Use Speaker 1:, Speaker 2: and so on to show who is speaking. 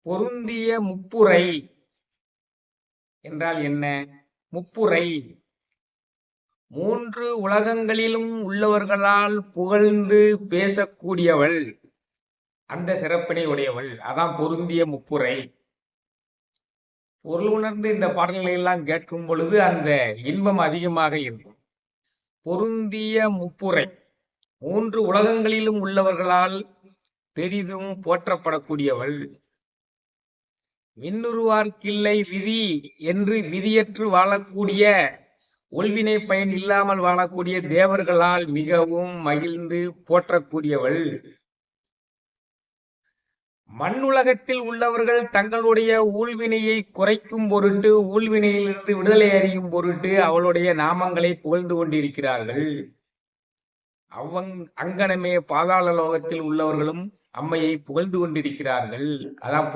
Speaker 1: பொருந்திய முப்புரை என்றால் என்ன? முப்புரை மூன்று உலகங்களிலும் உள்ளவர்களால் புகழ்ந்து பேசக்கூடியவள், அந்த சிறப்பினை உடையவள். அதான் பொருந்திய முப்புரை. பொருள் உணர்ந்து இந்த பாடல்களை எல்லாம் கேட்கும் பொழுது அந்த இன்பம் அதிகமாக இருக்கும். பொருந்திய முப்புரை மூன்று உலகங்களிலும் உள்ளவர்களால் பெரிதும் போற்றப்படக்கூடியவள். விண்ணுருவார்க்கில்லை விதி என்று விதியற்று வாழக்கூடிய, ஒல்வினை பயன் இல்லாமல் வாழக்கூடிய தேவர்களால் மிகவும் மகிழ்ந்து போற்றக்கூடியவள். மண்ணுலகத்தில் உள்ளவர்கள் தங்களுடைய ஊழ்வினையை குறைக்கும் பொருட்டு, ஊழ்வினையிலிருந்து விடுதலை அறியும் பொருட்டு அவளுடைய நாமங்களை புகழ்ந்து கொண்டிருக்கிறார்கள். அங்கனமே பாதாள லோகத்தில் உள்ளவர்களும் அம்மையை புகழ்ந்து கொண்டிருக்கிறார்கள். அதான்